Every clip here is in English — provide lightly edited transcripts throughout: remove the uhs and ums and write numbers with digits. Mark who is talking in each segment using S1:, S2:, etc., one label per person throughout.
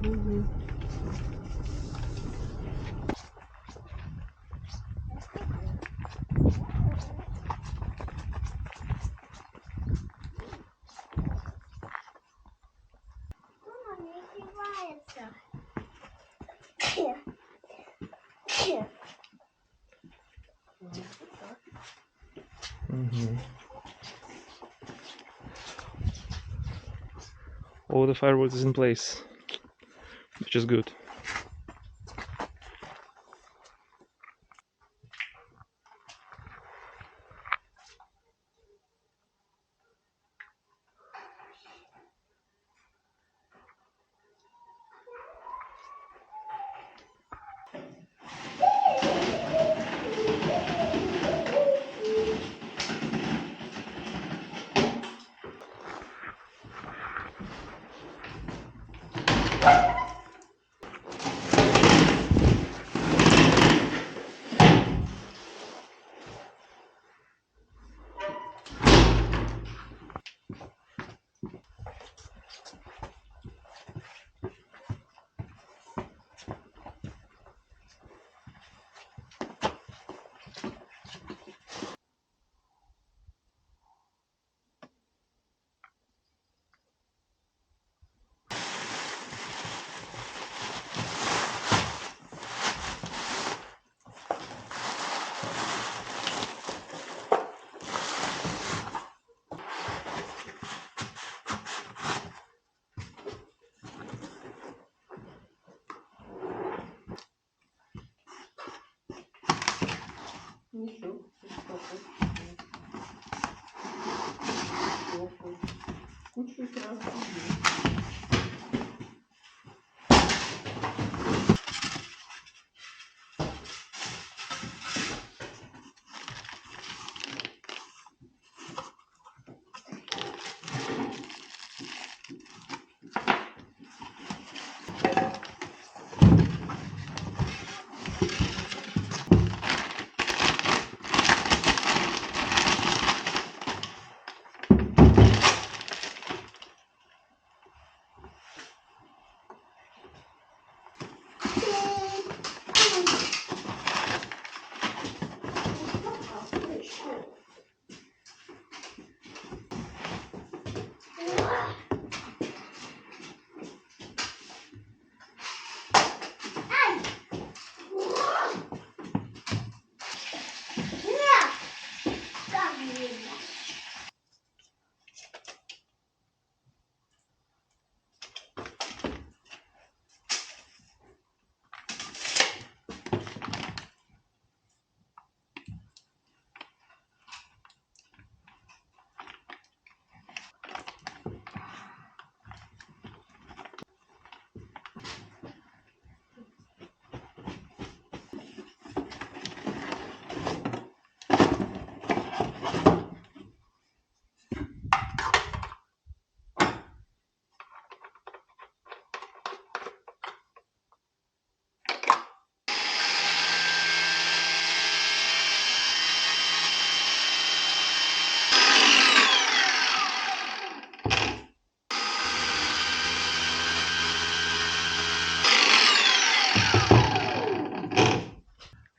S1: Mhm. Mhm. All the firewood is in place, which is good.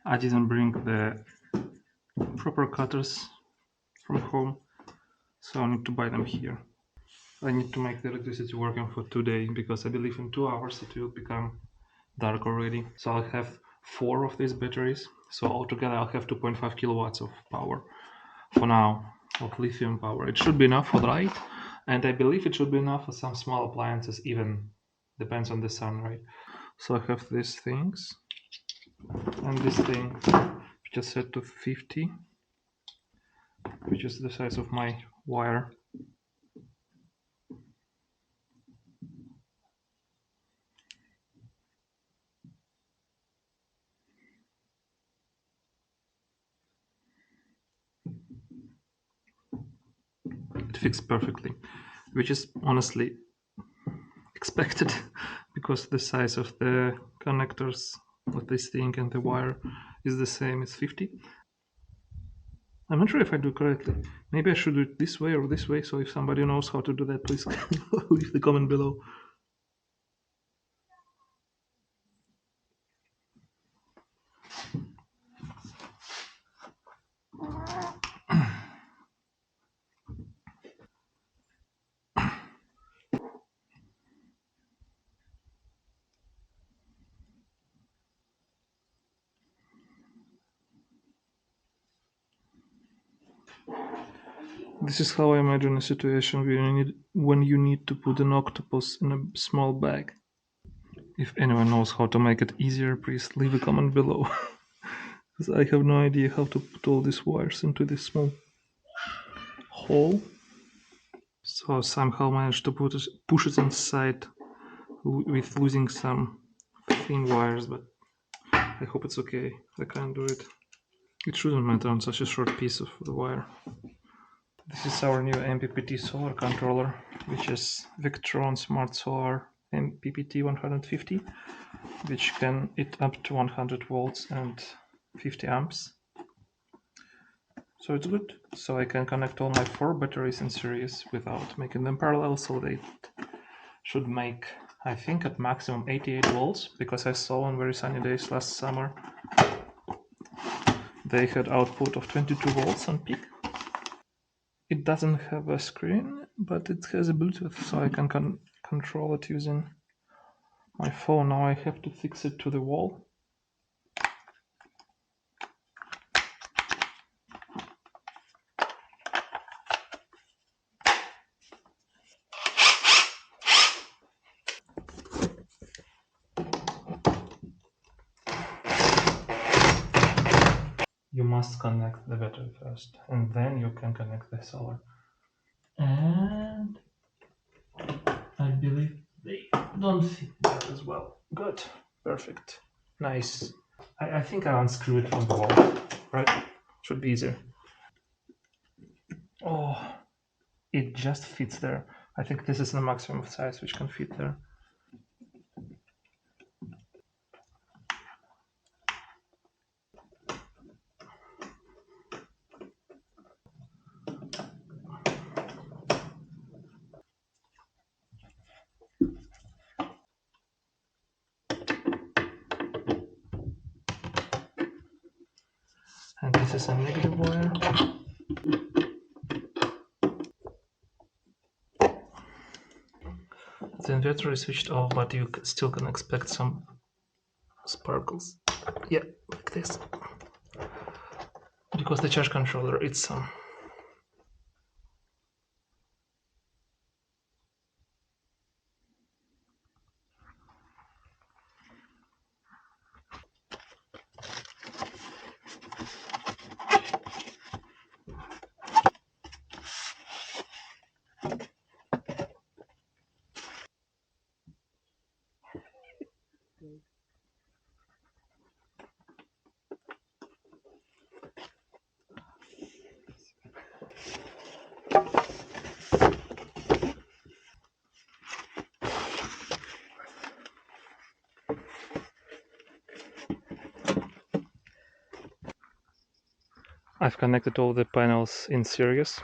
S1: I didn't bring the proper cutters from home, so I need to buy them here. I need to make the electricity working for today because I believe in 2 hours it will become dark already. So I'll have 4 of these batteries. So altogether I'll have 2.5 kilowatts of power for now, of lithium power. It should be enough for the light, and I believe it should be enough for some small appliances, even depends on the sun, right? So I have these things, and this thing which is set to 50, which is the size of my wire. It fits perfectly, which is honestly expected because the size of the connectors of this thing and the wire is the same as 50. I'm not sure if I do correctly. Maybe I should do it this way or this way. So if somebody knows how to do that, please leave the comment below. This is how I imagine a situation when you need to put an octopus in a small bag. If anyone knows how to make it easier, please leave a comment below. Because I have no idea how to put all these wires into this small hole. So somehow managed to push it inside with losing some thin wires, but I hope it's okay. I can't do it. It shouldn't matter on such a short piece of the wire. This is our new MPPT solar controller, which is Victron Smart Solar MPPT 150, which can hit up to 100 volts and 50 amps. So it's good. So I can connect all my 4 batteries in series without making them parallel, so they should make, I think, at maximum 88 volts, because I saw on very sunny days last summer they had output of 22 volts on peak. It doesn't have a screen, but it has a Bluetooth, so I can control it using my phone. Now I have to fix it to the wall. You must connect the battery first, and then you can connect the solar. And I believe they don't fit that as well. Good. Perfect. Nice. I think I unscrew it from the wall, right? Should be easier. Oh, it just fits there. I think this is the maximum size which can fit there. And this is a negative wire. The inverter is switched off, but you still can expect some sparkles. Yeah, like this. Because the charge controller, it's I've connected all the panels in series.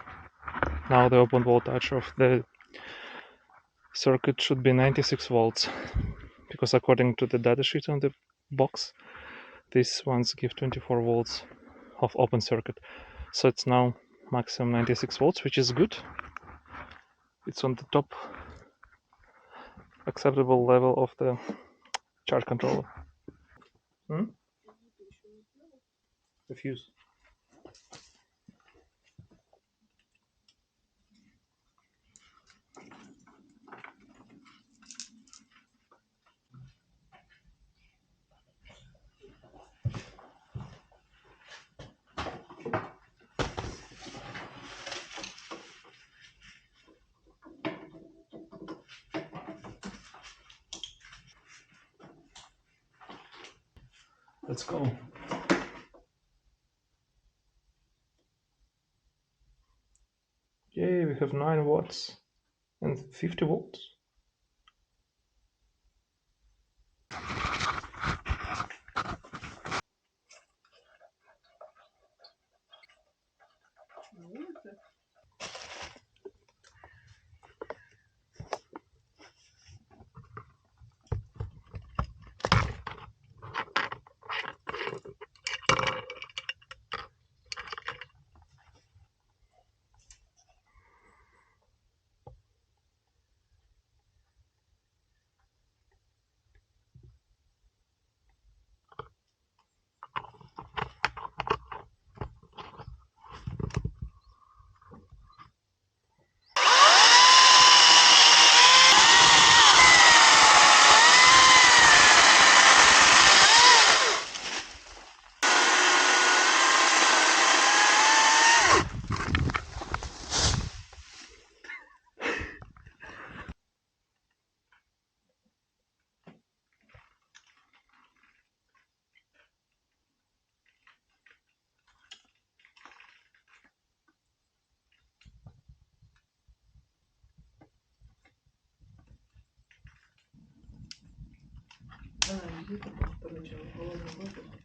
S1: Now the open voltage of the circuit should be 96 volts, because according to the datasheet on the box, these ones give 24 volts of open circuit. So it's now maximum 96 volts, which is good. It's on the top acceptable level of the charge controller. The fuse. Let's go. Yay, we have 9 watts and 50 volts.
S2: поначалу, головной офис.